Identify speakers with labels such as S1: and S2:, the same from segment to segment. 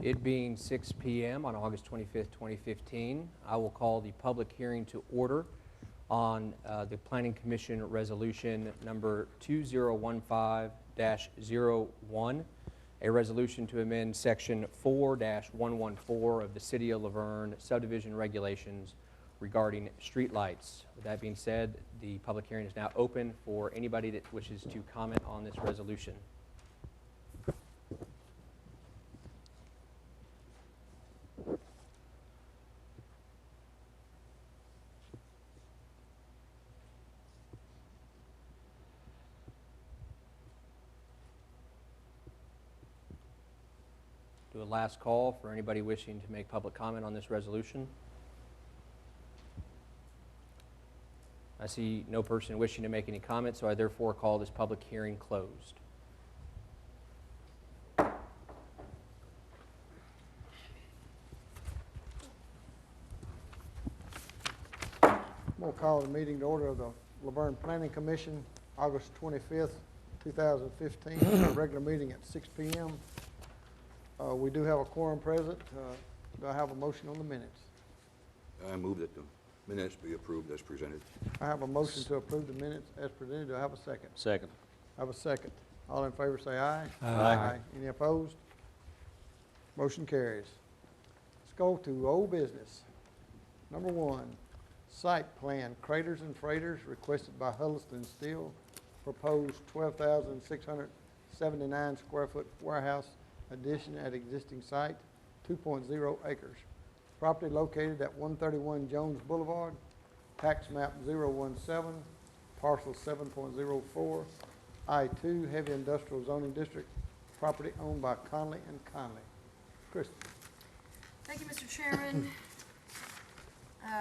S1: It being 6 p.m. on August 25th, 2015, I will call the public hearing to order on the Planning Commission Resolution number 2015-01, a resolution to amend Section 4-114 of the City of Laverne Subdivision Regulations regarding streetlights. With that being said, the public hearing is now open for anybody that wishes to comment on this resolution. Do a last call for anybody wishing to make public comment on this resolution. I see no person wishing to make any comments, so I therefore call this public hearing closed.
S2: We'll call the meeting to order of the Laverne Planning Commission, August 25th, 2015, a regular meeting at 6 p.m. We do have a quorum present. Do I have a motion on the minutes?
S3: I move that the minutes be approved as presented.
S2: I have a motion to approve the minutes as presented. Do I have a second?
S4: Second.
S2: I have a second. All in favor say aye.
S4: Aye.
S2: Any opposed? Motion carries. Let's go to old business. Number 1, site plan, Craters and Freighters, requested by Huddleston Steel, proposed 12,679 square foot warehouse addition at existing site, 2.0 acres. Property located at 131 Jones Boulevard, tax map 017, parcel 7.04, I-2, heavy industrial zoning district, property owned by Conley and Conley. Kristen.
S5: Thank you, Mr. Chairman.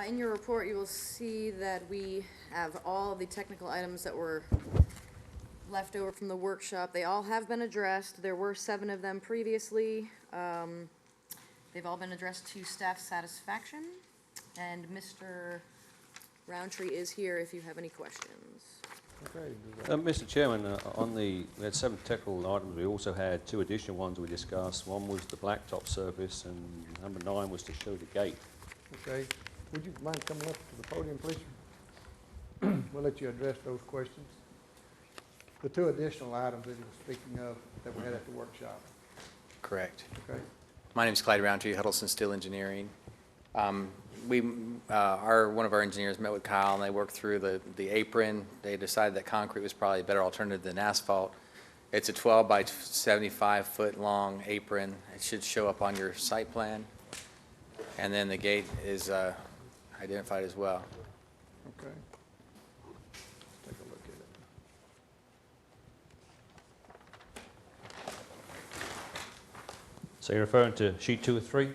S5: In your report, you will see that we have all of the technical items that were left over from the workshop. They all have been addressed. There were 7 of them previously. They've all been addressed to staff's satisfaction, and Mr. Roundtree is here if you have any questions.
S2: Okay.
S4: Mr. Chairman, we had 7 technical items. We also had 2 additional ones we discussed. One was the blacktop surface, and number 9 was to show the gate.
S2: Okay. Would you mind coming up to the podium, please? We'll let you address those questions. The 2 additional items that you were speaking of that we had at the workshop.
S6: Correct.
S2: Okay.
S6: My name is Clyde Roundtree, Huddleston Steel Engineering. One of our engineers met with Kyle and they worked through the apron. They decided that concrete was probably a better alternative than asphalt. It's a 12 by 75 foot long apron. It should show up on your site plan. And then the gate is identified as well.
S2: Okay. Let's take a look at it.
S4: So you're referring to sheet 2 or 3?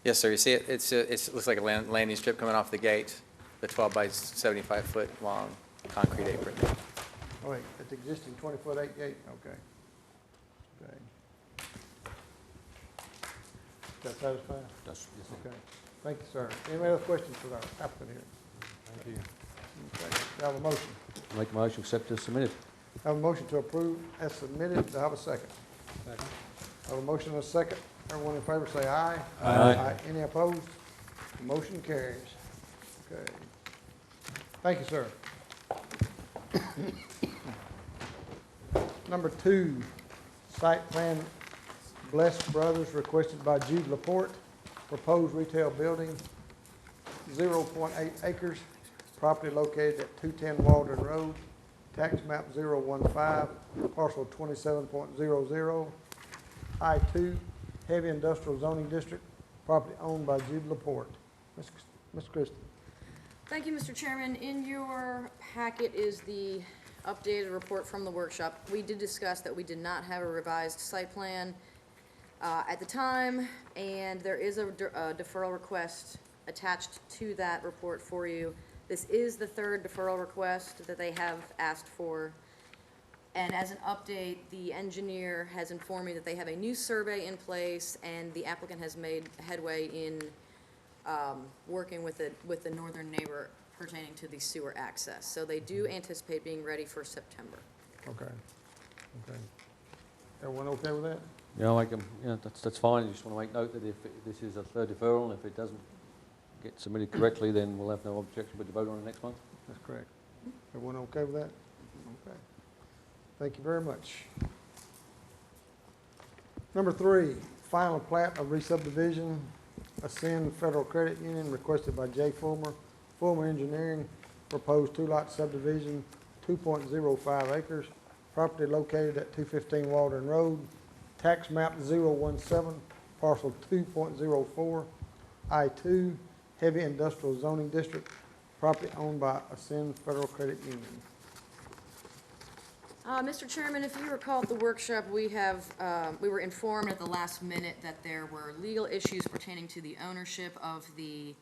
S6: Yes, sir. You see it? It looks like a landing strip coming off the gate, the 12 by 75 foot long concrete apron.
S2: Oh, wait, it's existing 20-foot 8 gate? Okay. Okay. Is that satisfied?
S4: Yes.
S2: Okay. Thank you, sir. Any other questions for our applicant here?
S4: Thank you.
S2: Okay. Do I have a motion?
S4: Make a motion to accept as submitted.
S2: I have a motion to approve as submitted. Do I have a second?
S4: Second.
S2: I have a motion and a second. Everyone in favor say aye.
S4: Aye.
S2: Any opposed? The motion carries. Okay. Thank you, sir. Number 2, site plan Blessed Brothers, requested by Jude Laporte, proposed retail building, 0.8 acres, property located at 210 Waldron Road, tax map 015, parcel 27.00, I-2, heavy industrial zoning district, property owned by Jude Laporte. Ms. Christie.
S5: Thank you, Mr. Chairman. In your packet is the updated report from the workshop. We did discuss that we did not have a revised site plan at the time, and there is a deferral request attached to that report for you. This is the 3rd deferral request that they have asked for. And as an update, the engineer has informed me that they have a new survey in place, and the applicant has made headway in working with the northern neighbor pertaining to the sewer access. So they do anticipate being ready for September.
S2: Okay. Okay. Everyone okay with that?
S4: Yeah, that's fine. I just want to make note that if this is a third deferral, and if it doesn't get submitted correctly, then we'll have no objection but to vote on it next month.
S2: That's correct. Everyone okay with that? Okay. Thank you very much. Number 3, final plat of re-subdivision, Ascend Federal Credit Union, requested by Jay Fulmer, Fulmer Engineering, proposed 2-lot subdivision, 2.05 acres, property located at 215 Waldron Road, tax map 017, parcel 2.04, I-2, heavy industrial zoning district, property owned by Ascend Federal Credit Union.
S5: Mr. Chairman, if you recall at the workshop, we were informed at the last minute that there were legal issues pertaining to the ownership of the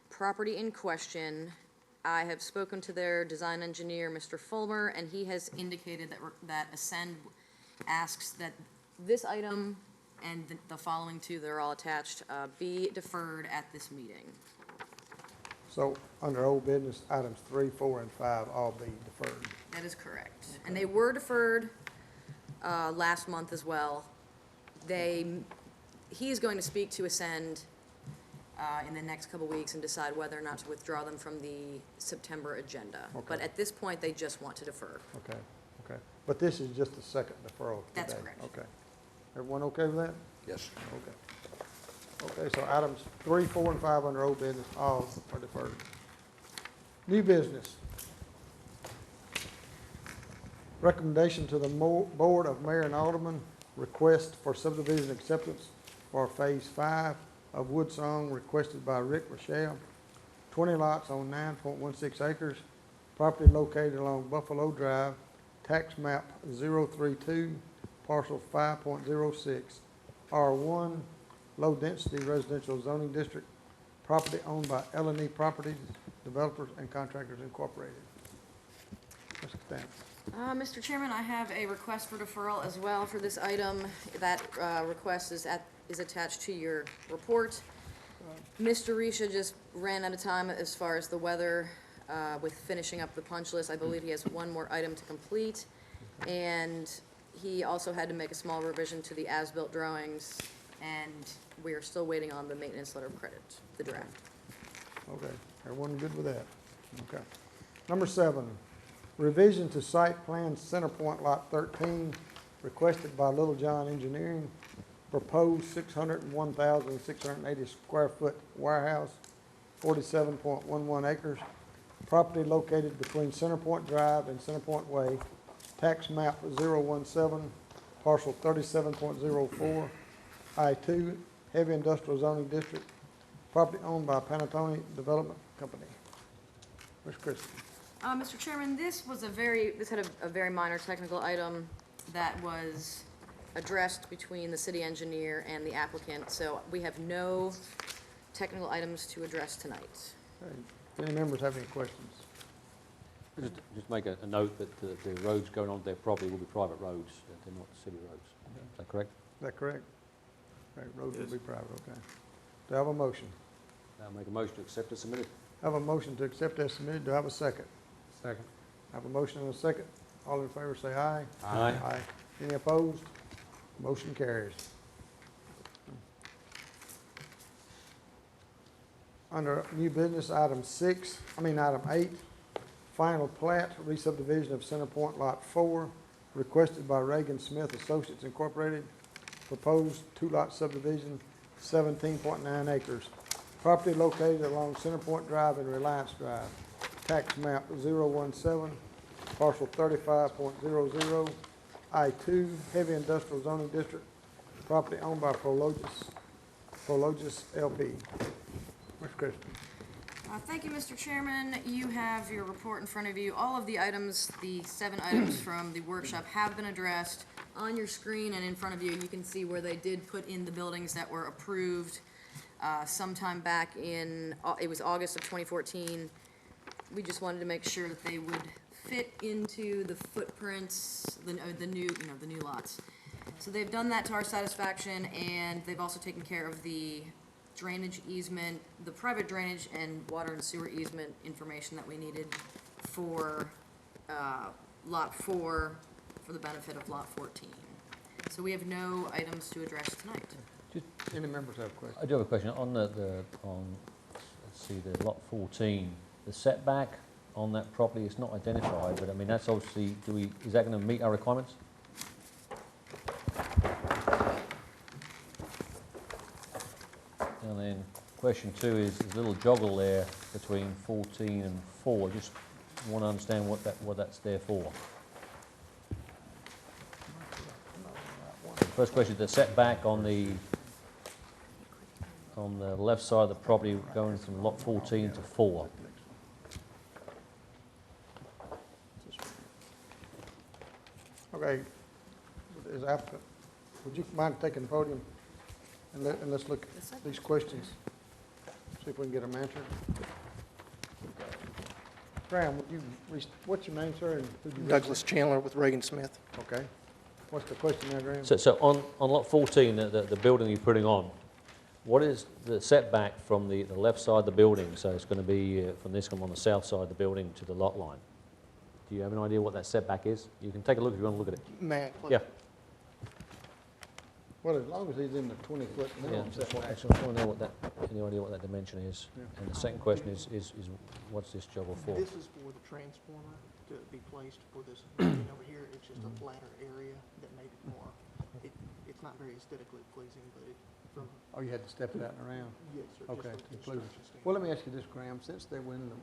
S5: property in question. I have spoken to their design engineer, Mr. Fulmer, and he has indicated that Ascend asks that this item and the following two that are all attached be deferred at this meeting.
S2: So, under old business, items 3, 4, and 5 all be deferred.
S5: That is correct. And they were deferred last month as well. He is going to speak to Ascend in the next couple weeks and decide whether or not to withdraw them from the September agenda.
S2: Okay.
S5: But at this point, they just want to defer.
S2: Okay, okay. But this is just the second deferral today?
S5: That's correct.
S2: Okay. Everyone okay with that?
S3: Yes.
S2: Okay. Okay, so items 3, 4, and 5 under old business, all are deferred. New business. Recommendation to the Board of Mayor and Aldermen, request for subdivision acceptance for Phase 5 of Woodsong, requested by Rick Rochelle. 20 lots on 9.16 acres, property located along Buffalo Drive, tax map 032, parcel 5.06, R1, low-density residential zoning district, property owned by L&E Properties, Developers and Contractors Incorporated. Mr. Stamps.
S5: Mr. Chairman, I have a request for deferral as well for this item. That request is attached to your report. Mr. Risha just ran out of time as far as the weather with finishing up the punch list. I believe he has one more item to complete, and he also had to make a small revision to the as-built drawings, and we are still waiting on the maintenance letter of credit, the draft.
S2: Okay, everyone good with that? Okay. Number 7, revision to site plan Centerpointe Lot 13, requested by Little John Engineering, proposed 601,680 square foot warehouse, 47.11 acres, property located between Centerpointe Drive and Centerpointe Way, tax map 017, parcel 37.04, I-2, heavy industrial zoning district, property owned by Panatone Development Company. Ms. Christie.
S5: Mr. Chairman, this had a very minor technical item that was addressed between the city engineer and the applicant, so we have no technical items to address tonight.
S2: Okay. If any members have any questions?
S4: Just make a note that the roads going on their property will be private roads, they're not city roads. Is that correct?
S2: Is that correct? Right, roads will be private, okay. Do I have a motion?
S4: I'll make a motion to accept as submitted.
S2: I have a motion to accept as submitted. Do I have a second?
S1: Second.
S2: I have a motion and a second. All in favor say aye.
S4: Aye.
S2: Aye. Any opposed? Motion carries. Under new business, item 8, final plat, re-subdivision of Centerpointe Lot 4, requested by Reagan Smith Associates Incorporated, proposed 2-lot subdivision, 17.9 acres, property located along Centerpointe Drive and Reliance Drive, tax map 017, parcel 35.00, I-2, heavy industrial zoning district, property owned by Prologis LP. Ms. Christie.
S5: Thank you, Mr. Chairman. You have your report in front of you. All of the items, the 7 items from the workshop have been addressed. On your screen and in front of you, you can see where they did put in the buildings that were approved sometime back in, it was August of 2014. We just wanted to make sure that they would fit into the footprints, the new lots. So they've done that to our satisfaction, and they've also taken care of the drainage easement, the private drainage and water and sewer easement information that we needed for Lot 4 for the benefit of Lot 14. So we have no items to address tonight.
S2: Any members have a question?
S4: I do have a question. On let's see, the lot 14, the setback on that property, it's not identified, but I mean, that's obviously, is that going to meet our requirements? And then question 2 is there's a little joggle there between 14 and 4. Just want to understand what that's there for. First question, the setback on the left side of the property going from lot 14 to 4.
S2: Okay, is applicant, would you mind taking the podium and let's look at these questions, see if we can get them answered. Graham, what's your name, sir? And who'd you
S7: Douglas Chandler with Reagan Smith.
S2: Okay. What's the question there, Graham?
S4: So on lot 14, the building you're putting on, what is the setback from the left side of the building? So it's going to be from this one on the south side of the building to the lot line. Do you have an idea what that setback is? You can take a look if you want to look at it.
S7: Matt?
S4: Yeah.
S2: Well, as long as he's in the 20-foot
S4: Yeah,
S2: minimum
S4: just
S2: setback.
S4: want to know any idea what that dimension is.
S2: Yeah.
S4: And the second question is what's this joggle for?
S7: This is for the transformer to be placed for this building over here. It's just a flatter area that made it more, it's not very aesthetically pleasing, but it, from,
S2: Oh, you had to step it out and around?
S7: yes, sir.
S2: Okay,
S7: just from
S2: included.
S7: construction standpoint.
S2: Well, let me ask you this, Graham, since they're within the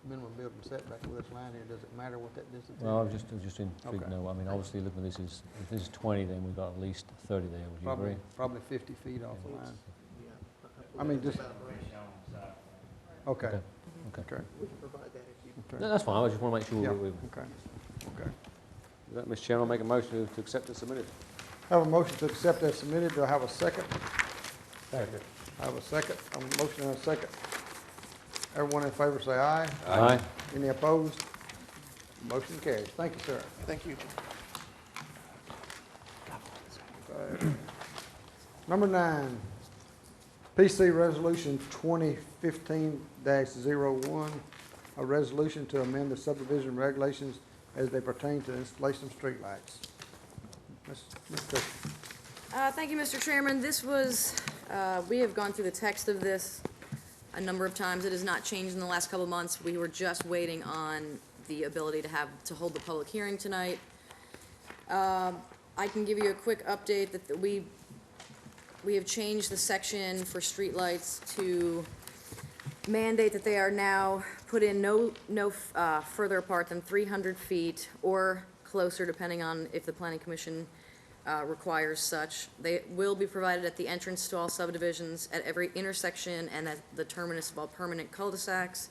S2: minimum building setback with this line here, does it matter what that distance is?
S4: Well, I was just intrigued
S2: Okay.
S4: to know. I mean, obviously, looking at this is, if this is 20, then we've got at least 30 there. Would you agree?
S2: Probably 50 feet off the line.
S7: Yeah.
S2: I mean, just, okay,
S4: Okay.
S2: okay,
S7: We can provide that if you.
S2: okay.
S4: No, that's fine. I just want to make sure
S2: Yeah,
S4: we
S2: okay, okay.
S4: Mr. Chairman, I'll make a motion to accept as submitted.
S2: I have a motion to accept as submitted. Do I have a second? Second. I have a second. A motion and a second. Everyone in favor say aye.
S4: Aye.
S2: Any opposed? Motion carries. Thank you, sir.
S7: Thank you.
S2: Number 9, PC Resolution 2015-01, a resolution to amend the subdivision regulations as they pertain to installation of streetlights. Ms. Christian.
S5: Thank you, Mr. Chairman. This was, we have gone through the text of this a number of times. It has not changed in the last couple of months. We were just waiting on the ability to hold the public hearing tonight. I can give you a quick update that we have changed the section for streetlights to mandate that they are now put in no further apart than 300 feet or closer, depending on if the Planning Commission requires such. They will be provided at the entrance to all subdivisions, at every intersection, and at the terminus of all permanent cul-de-sacs.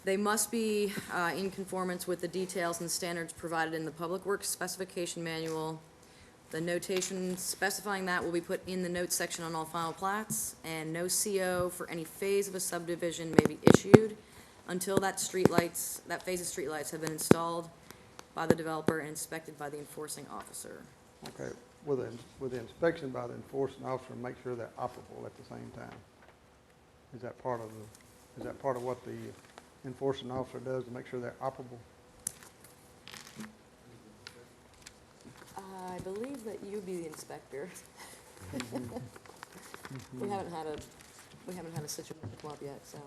S5: They must be in conformance with the details and standards provided in the Public Works Specification Manual. The notation specifying that will be put in the notes section on all final plats, and no CO for any phase of a subdivision may be issued until that phase of streetlights have been installed by the developer and inspected by the enforcing officer.
S2: Okay, with the inspection by the enforcing officer, make sure they're operable at the same time. Is that part of what the enforcing officer does, to make sure they're operable?
S5: I believe that you would be the inspector. We haven't had a situation come up yet, so.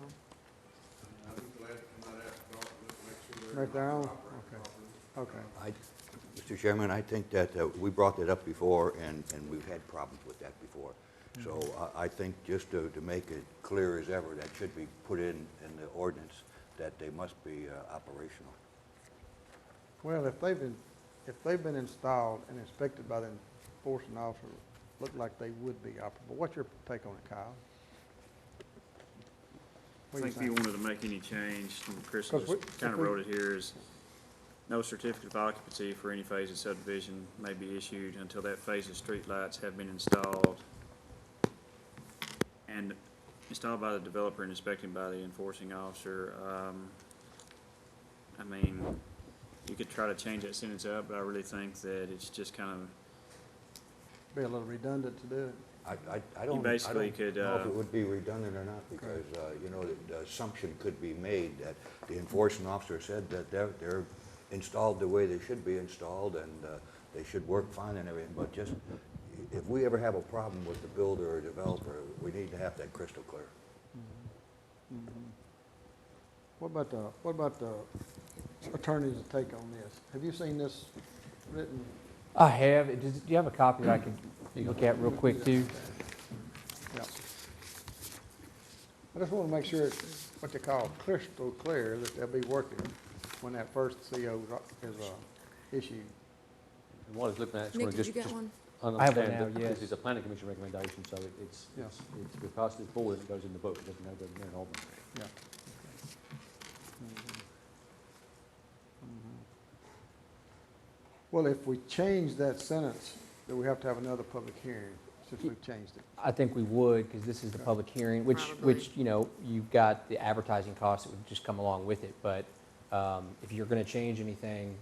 S2: Right there on? Okay.
S3: Mr. Chairman, I think that we brought that up before, and we've had problems with that before. So I think just to make it clear as ever, that should be put in the ordinance, that they must be operational.
S2: Well, if they've been installed and inspected by the enforcing officer, look like they would be operable. What's your take on it, Kyle?
S8: I think if you wanted to make any change, and Chris
S2: 'Cause
S8: just kind of wrote it here, is no certificate of occupancy for any phase of subdivision may be issued until that phase of streetlights have been installed and installed by the developer and inspected by the enforcing officer. I mean, you could try to change that sentence up, but I really think that it's just kind of,
S2: Be a little redundant to do it.
S3: I don't
S8: basically could,
S3: know if it would be redundant or not, because, you know, the assumption could be made that the enforcing officer said that they're installed the way they should be installed, and they should work fine and everything, but just, if we ever have a problem with the builder or developer, we need to have that crystal clear.
S2: What about the attorney's take on this? Have you seen this written?
S1: I have. Do you have a copy that I could look at real quick, too?
S2: Yeah. I just want to make sure it's what they call crystal clear, that they'll be working when that first CO is issued.
S4: And what I was looking at, I just
S5: Nick,
S4: want
S5: did
S4: to
S5: you
S4: just
S5: get one?
S1: I have one
S4: understand
S1: now,
S4: that
S1: yes.
S4: this is a planning commission recommendation, so it's we pass this forward and it goes in the book, it doesn't go to Alderman.
S2: Yeah. Well, if we change that sentence, then we have to have another public hearing, since we've changed it.
S1: I think we would, because this is the public hearing, which,
S5: Probably.
S1: you know, you've got the advertising costs that would just come along with it. But if you're going to change anything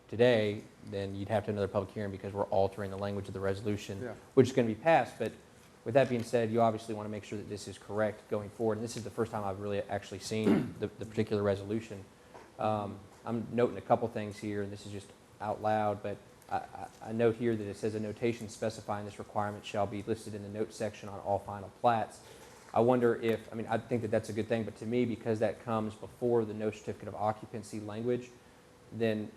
S1: today, then you'd have to have another public hearing because we're altering the language of the resolution,
S2: Yeah.
S1: which is going to be passed. But with that being said, you obviously want to make sure that this is correct going forward. And this is the first time I've really actually seen the particular resolution. I'm noting a couple things here, and this is just out loud, but I note here that it says a notation specifying this requirement shall be listed in the notes section on all final plats. I wonder if, I mean, I think that that's a good thing, but to me, because that comes before the no certificate of occupancy language, then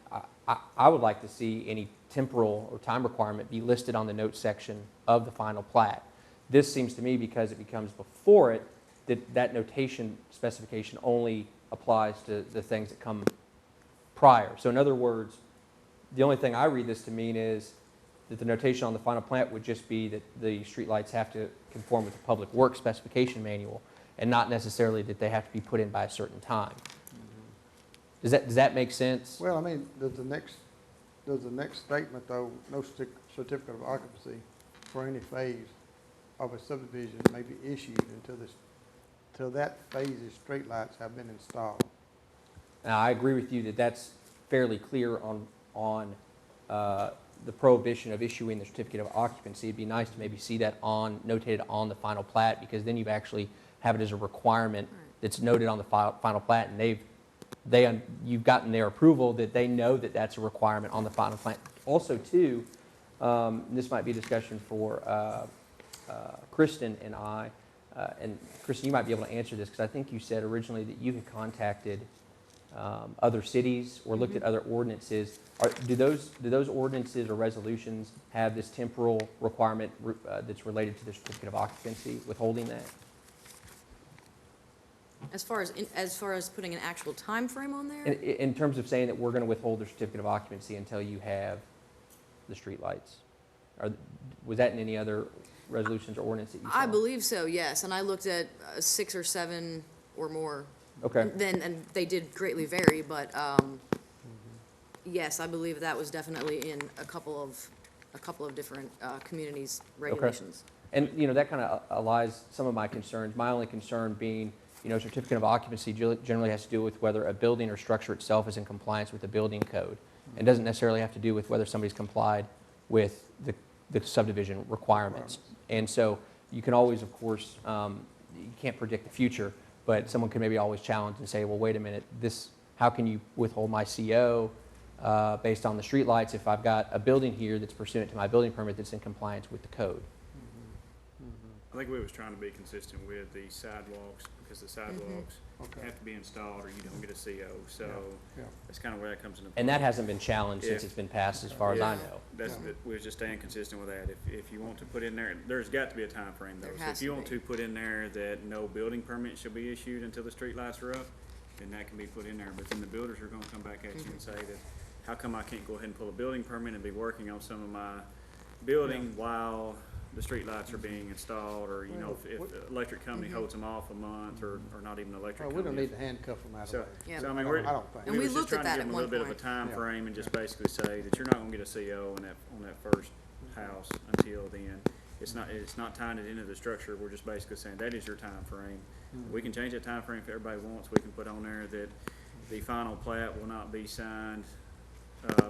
S1: I would like to see any temporal or time requirement be listed on the notes section of the final plat. This seems to me, because it becomes before it, that notation specification only applies to the things that come prior. So in other words, the only thing I read this to mean is that the notation on the final plat would just be that the streetlights have to conform with the Public Works Specification Manual, and not necessarily that they have to be put in by a certain time. Does that make sense?
S2: Well, I mean, does the next statement, though, no certificate of occupancy for any phase of a subdivision may be issued until that phase's streetlights have been installed?
S1: Now, I agree with you that that's fairly clear on the prohibition of issuing the certificate of occupancy. It'd be nice to maybe see that notated on the final plat, because then you actually have it as a requirement that's noted on the final plat, and you've gotten their approval that they know that that's a requirement on the final plat. Also, too, this might be a discussion for Kristen and I, and Kristen, you might be able to answer this, because I think you said originally that you had contacted other cities or looked at other ordinances. Do those ordinances or resolutions have this temporal requirement that's related to the certificate of occupancy, withholding that?
S5: As far as putting an actual time frame on there?
S1: In terms of saying that we're going to withhold the certificate of occupancy until you have the streetlights? Was that in any other resolutions or ordinance that you saw?
S5: I believe so, yes, and I looked at 6 or 7 or more.
S1: Okay.
S5: And they did greatly vary, but yes, I believe that was definitely in a couple of different communities' regulations.
S1: And, you know, that kind of allies some of my concerns. My only concern being, you know, certificate of occupancy generally has to do with whether a building or structure itself is in compliance with the building code. It doesn't necessarily have to do with whether somebody's complied with the subdivision requirements. And so you can always, of course, you can't predict the future, but someone can maybe always challenge and say, well, wait a minute, how can you withhold my CO based on the streetlights if I've got a building here that's pursuant to my building permit that's in compliance with the code?
S8: I think we was trying to be consistent with the sidewalks, because the sidewalks
S2: Okay.
S8: have to be installed or you don't get a CO, so
S2: Yeah.
S8: that's kind of where that comes into play.
S1: And that hasn't been challenged since
S8: Yeah.
S1: it's been passed, as far as I
S8: Yeah.
S1: know.
S8: That's, we was just staying consistent with that. If you want to put in there, there's got to be a time frame though.
S5: There
S8: So
S5: has
S8: if you
S5: to
S8: want
S5: be.
S8: to put in there that no building permit shall be issued until the streetlights are up, then that can be put in there. But then the builders are gonna come back at you and say that, how come I can't go ahead and pull a building permit and be working on some of my building while the streetlights are being installed, or, you know, if the electric company holds them off a month, or not even the electric
S2: Well, we
S8: company.
S2: don't need to handcuff them out of
S8: So,
S2: there.
S5: Yeah.
S8: so I mean,
S2: I
S8: we're,
S2: don't think.
S5: And we
S8: was just
S5: looked at
S8: trying to
S5: that
S8: give
S5: at
S8: them a
S5: one
S8: little bit of a
S5: point.
S8: time
S2: Yeah.
S8: frame and just basically say that you're not gonna get a CO on that first house until then. It's not tying it into the structure, we're just basically saying that is your time frame. We can change that time frame if everybody wants. We can put on there that the final plat will not be signed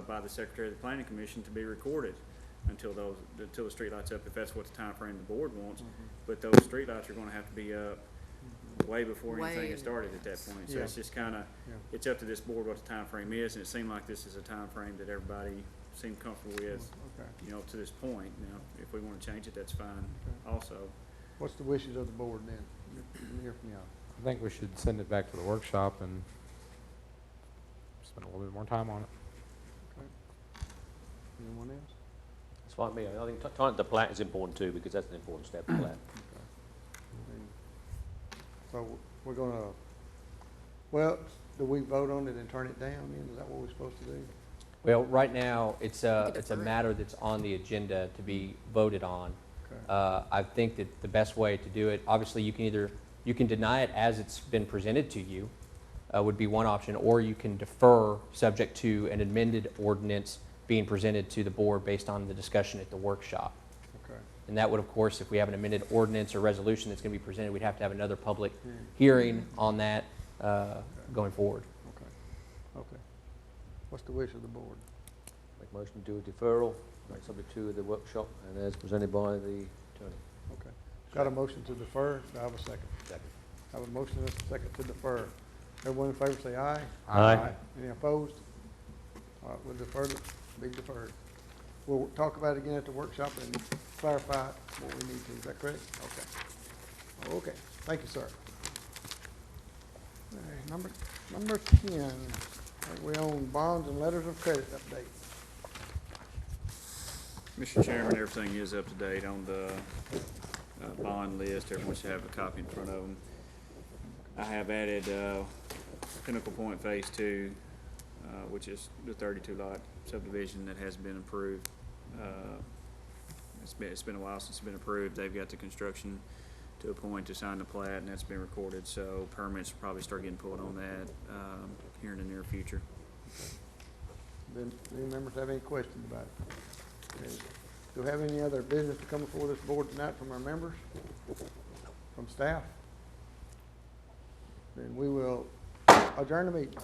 S8: by the Secretary of the Planning Commission to be recorded until the streetlights up, if that's what the time frame the board wants. But those streetlights are gonna have to be up way before anything has started at that point. So
S2: Yeah.
S8: it's just kinda,
S2: Yeah.
S8: it's up to this board what the time frame is, and it seemed like this is a time frame that everybody seem comfortable with,
S2: Okay.
S8: you know, to this point. Now, if we want to change it, that's fine
S2: Okay.
S8: also.
S2: What's the wishes of the board then? Let me hear from y'all.
S9: I think we should send it back to the workshop and spend a little bit more time on it.
S2: Anyone else?
S4: It's fine with me. I think tying the plat is important too, because that's an important step, the plat.
S2: So we're gonna, well, do we vote on it and turn it down then? Is that what we're supposed to do?
S1: Well, right now, it's a
S5: defer it.
S1: matter that's on the agenda to be voted on.
S2: Okay.
S1: I think that the best way to do it, obviously, you can deny it as it's been presented to you, would be one option, or you can defer subject to an amended ordinance being presented to the board based on the discussion at the workshop.
S2: Okay.
S1: And that would, of course, if we have an amended ordinance or resolution that's going to be presented, we'd have to have another public
S2: Hmm.
S1: hearing on that going forward.
S2: Okay. Okay. What's the wish of the board?
S4: Make a motion to do a deferral, subject to the workshop, and as presented by the attorney.
S2: Okay. Got a motion to defer. Do I have a second?
S3: Second.
S2: Have a motion and a second to defer. Everyone in favor say aye.
S4: Aye.
S2: Any opposed? All right, we'll defer it, be deferred. We'll talk about it again at the workshop and clarify what we need to. Is that correct? Okay. Okay, thank you, sir. All right, number 10, we own bonds and letters of credit update.
S8: Mr. Chairman, everything is up to date on the bond list. Everyone should have a copy in front of them. I have added Pinnacle Point Phase 2, which is the 32-lot subdivision that has been approved. It's been a while since it's been approved. They've got the construction to a point to sign the plat, and that's been recorded, so permits will probably start getting pulled on that here in the near future.
S2: Then, any members have any questions about it? Okay. Do we have any other business to come before this board tonight from our members? From staff? Then we will adjourn the meeting.